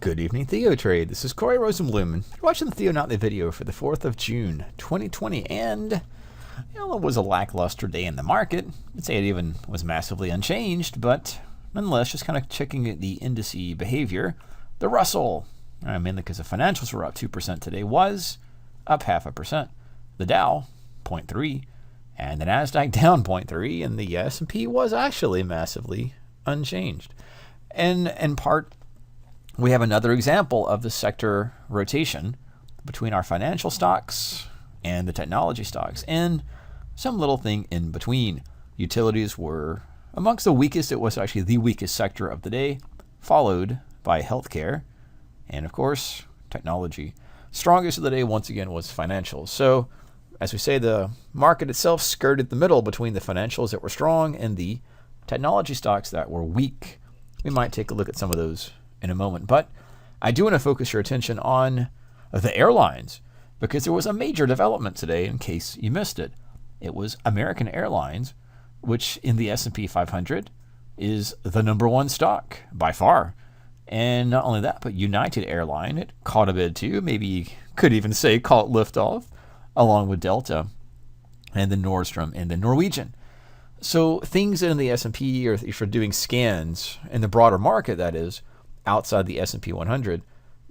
Good evening, Theo Trade. This is Corey Rosenblum. You're watching the Theo Nightly video for the 4th of June, 2020, and it was a lackluster day in the market. I'd say it even was massively unchanged, but nonetheless, just kind of checking the indice behavior. The Russell, mainly because the financials were up 2% today, was up 0.5%. The Dow, 0.3%, and the Nasdaq down 0.3%, and the S&P was actually massively unchanged. And in part, we have another example of the sector rotation between our financial stocks and the technology stocks, and some little thing in between. Utilities were amongst the weakest. It was actually the weakest sector of the day, followed by healthcare, and of course, technology. Strongest of the day, once again, was financials. So, as we say, the market itself skirted the middle between the financials that were strong and the technology stocks that were weak. We might take a look at some of those in a moment, but I do want to focus your attention on the airlines, because there was a major development today in case you missed it. It was American Airlines, which in the S&P 500 is the number one stock by far. And not only that, but United Airline, it caught a bid too. Maybe you could even say caught liftoff, along with Delta and the Nordstrom and the Norwegian. So things in the S&P, or if you're doing scans in the broader market, that is, outside the S&P 100,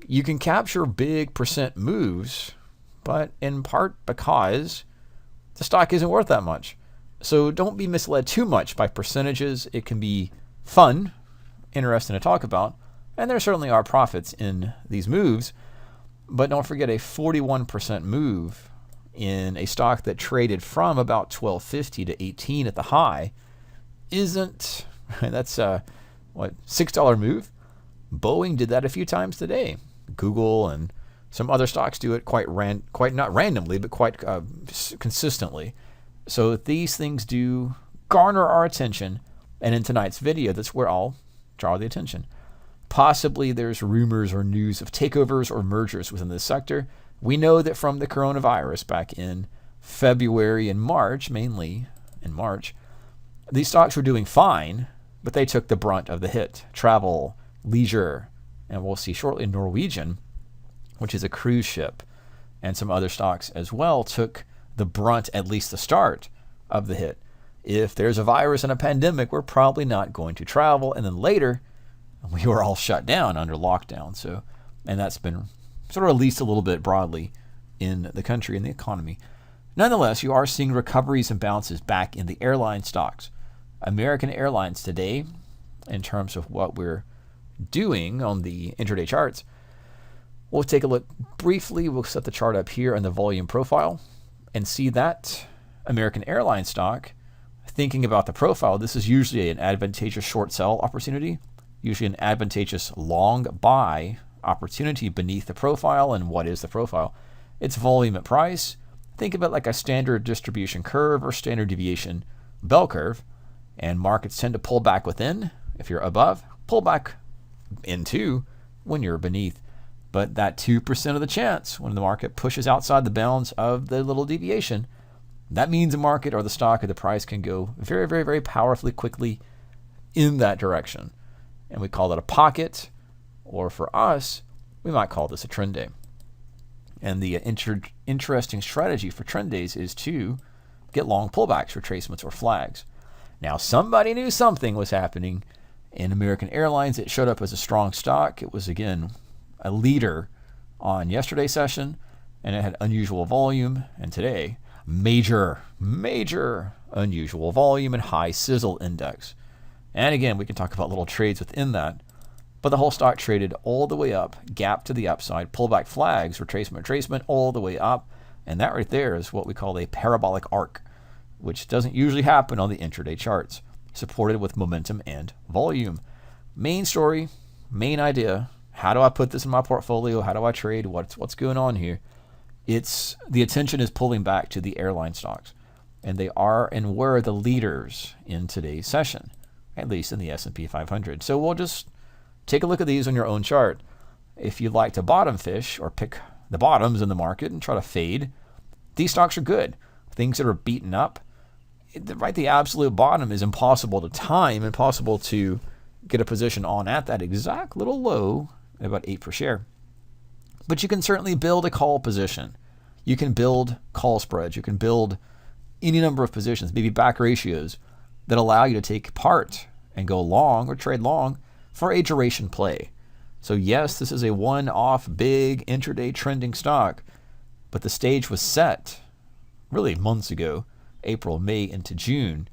you can capture big percent moves, but in part because the stock isn't worth that much. So don't be misled too much by percentages. It can be fun, interesting to talk about, and there certainly are profits in these moves, but don't forget a 41% move in a stock that traded from about 12.50 to 18 at the high isn't, that's $6 move. Boeing did that a few times today. Google and some other stocks do it quite not randomly, but quite consistently. So these things do garner our attention, and in tonight's video, that's where I'll draw the attention. Possibly there's rumors or news of takeovers or mergers within this sector. We know that from the coronavirus back in February and March, mainly in March, these stocks were doing fine, but they took the brunt of the hit. Travel, leisure, and we'll see shortly Norwegian, which is a cruise ship, and some other stocks as well, took the brunt, at least the start of the hit. If there's a virus and a pandemic, we're probably not going to travel, and then later we were all shut down under lockdown. So, and that's been sort of released a little bit broadly in the country and the economy. Nonetheless, you are seeing recoveries and bounces back in the airline stocks. American Airlines today, in terms of what we're doing on the intraday charts, we'll take a look briefly. We'll set the chart up here on the volume profile and see that American Airlines stock. Thinking about the profile, this is usually an advantageous short sell opportunity, usually an advantageous long buy opportunity beneath the profile. And what is the profile? It's volume at price. Think of it like a standard distribution curve or standard deviation bell curve, and markets tend to pull back within if you're above, pull back into when you're beneath. But that 2% of the chance when the market pushes outside the bounds of the little deviation, that means the market or the stock or the price can go very, very, very powerfully quickly in that direction. And we call that a pocket, or for us, we might call this a trend day. And the interesting strategy for trend days is to get long pullbacks, retracements, or flags. Now, somebody knew something was happening in American Airlines. It showed up as a strong stock. It was, again, a leader on yesterday's session, and it had unusual volume. And today, major unusual volume and high sizzle index. And again, we can talk about little trades within that. But the whole stock traded all the way up, gap to the upside, pullback flags, retracement, all the way up. And that right there is what we call a parabolic arc, which doesn't usually happen on the intraday charts, supported with momentum and volume. Main story, main idea, how do I put this in my portfolio? How do I trade? What's going on here? It's the attention is pulling back to the airline stocks, and they are and were the leaders in today's session, at least in the S&P 500. So we'll just take a look at these on your own chart. If you'd like to bottom fish or pick the bottoms in the market and try to fade, these stocks are good. Things that are beaten up, the absolute bottom is impossible to time, impossible to get a position on at that exact little low about 8 per share. But you can certainly build a call position. You can build call spreads. You can build any number of positions, maybe back ratios, that allow you to take part and go long or trade long for a duration play. So yes, this is a one-off big intraday trending stock, but the stage was set really months ago, April, May into June,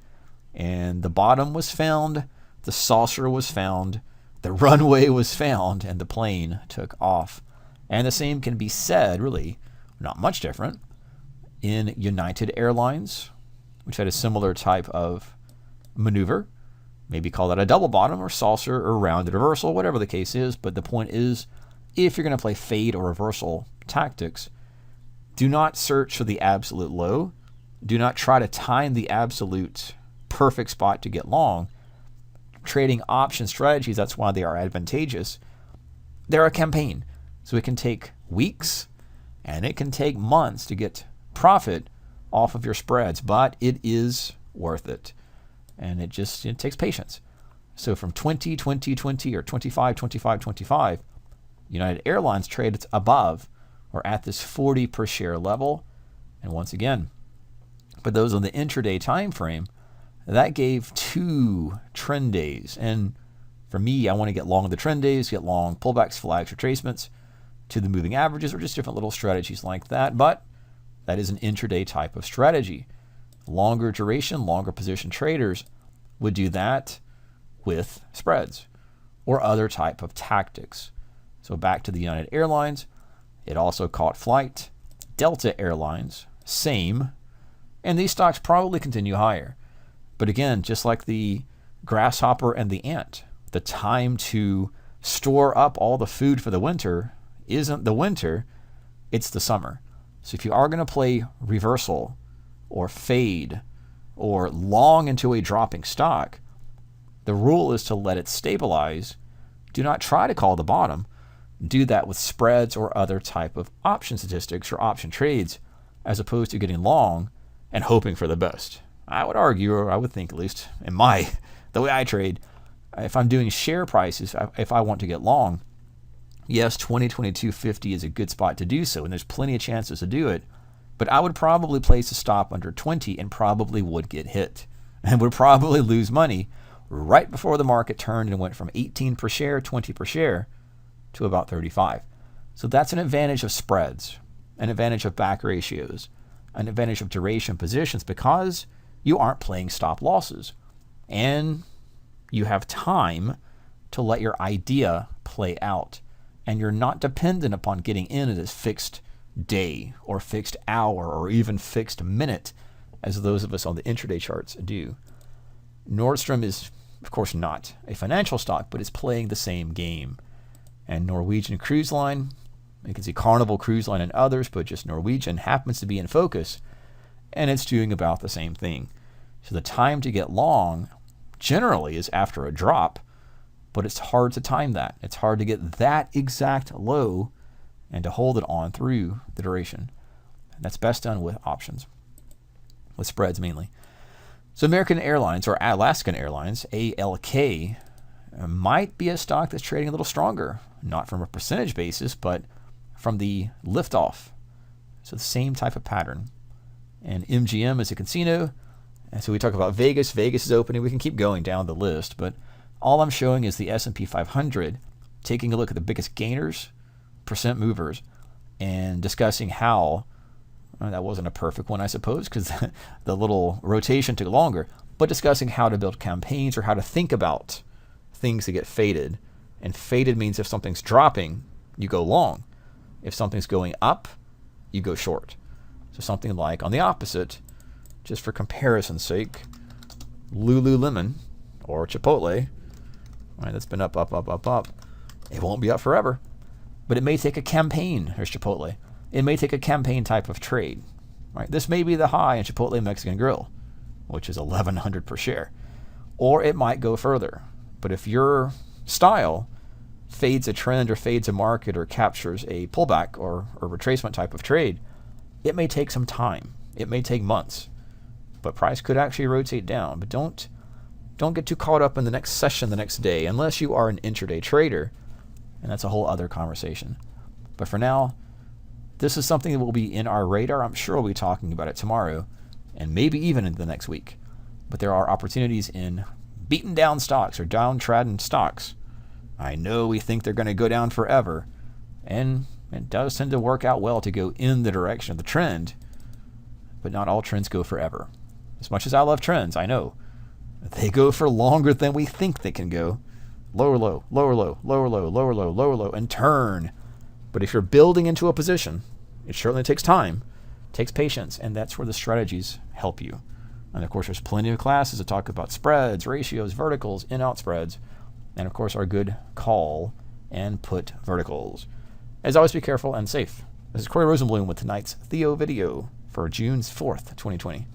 and the bottom was found, the saucer was found, the runway was found, and the plane took off. And the same can be said, really, not much different, in United Airlines, which had a similar type of maneuver. Maybe call that a double bottom or saucer or rounded reversal, whatever the case is. But the point is, if you're going to play fade or reversal tactics, do not search for the absolute low. Do not try to time the absolute perfect spot to get long. Trading option strategies, that's why they are advantageous. They're a campaign. So it can take weeks and it can take months to get profit off of your spreads, but it is worth it. And it takes patience. So from 20, 20, 20, or 25, 25, 25, United Airlines trades above or at this 40 per share level. And once again, but those on the intraday time frame, that gave 2 trend days. And for me, I want to get long the trend days, get long pullbacks, flags, retracements to the moving averages, or just different little strategies like that. But that is an intraday type of strategy. Longer duration, longer position traders would do that with spreads or other type of tactics. So back to the United Airlines, it also caught flight. Delta Airlines, same. And these stocks probably continue higher. But again, just like the grasshopper and the ant, the time to store up all the food for the winter isn't the winter, it's the summer. So if you are going to play reversal or fade or long into a dropping stock, the rule is to let it stabilize. Do not try to call the bottom. Do that with spreads or other type of option statistics or option trades, as opposed to getting long and hoping for the best. I would argue, or I would think at least in the way I trade, if I'm doing share prices, if I want to get long, yes, 2022.50 is a good spot to do so, and there's plenty of chances to do it. But I would probably place a stop under 20 and probably would get hit and would probably lose money right before the market turned and went from 18 per share, 20 per share to about 35. So that's an advantage of spreads, an advantage of back ratios, an advantage of duration positions, because you aren't playing stop losses and you have time to let your idea play out. And you're not dependent upon getting in at a fixed day or fixed hour or even fixed minute, as those of us on the intraday charts do. Nordstrom is, of course, not a financial stock, but it's playing the same game. And Norwegian Cruise Line, you can see Carnival Cruise Line and others, but just Norwegian happens to be in focus, and it's doing about the same thing. So the time to get long generally is after a drop, but it's hard to time that. It's hard to get that exact low and to hold it on through the duration. And that's best done with options, with spreads mainly. So American Airlines, or Alaskan Airlines, ALK, might be a stock that's trading a little stronger, not from a percentage basis, but from the liftoff. So the same type of pattern. And MGM is a casino. And so we talk about Vegas. Vegas is opening. We can keep going down the list, but all I'm showing is the S&P 500, taking a look at the biggest gainers, percent movers, and discussing how, that wasn't a perfect one, I suppose, because the little rotation took longer, but discussing how to build campaigns or how to think about things that get faded. And faded means if something's dropping, you go long. If something's going up, you go short. So something like on the opposite, just for comparison's sake, Lululemon or Chipotle, right, that's been up, up, up, up, up. It won't be up forever, but it may take a campaign. Here's Chipotle. It may take a campaign type of trade, right? This may be the high in Chipotle Mexican Grill, which is 1,100 per share, or it might go further. But if your style fades a trend or fades a market or captures a pullback or retracement type of trade, it may take some time. It may take months, but price could actually rotate down. But don't get too caught up in the next session the next day, unless you are an intraday trader. and that's a whole other conversation. But for now, this is something that will be in our radar. I'm sure we'll be talking about it tomorrow and maybe even into the next week. But there are opportunities in beaten down stocks or downtrodden stocks. I know we think they're going to go down forever, and it does tend to work out well to go in the direction of the trend, but not all trends go forever. As much as I love trends, I know they go for longer than we think they can go. Lower low, lower low, lower low, lower low, lower low, and turn. But if you're building into a position, it certainly takes time, takes patience, and that's where the strategies help you. And of course, there's plenty of classes that talk about spreads, ratios, verticals, in-out spreads, and of course, our good call and put verticals. As always, be careful and safe. This is Corey Rosenblum with tonight's Theo video for June 4th, 2020.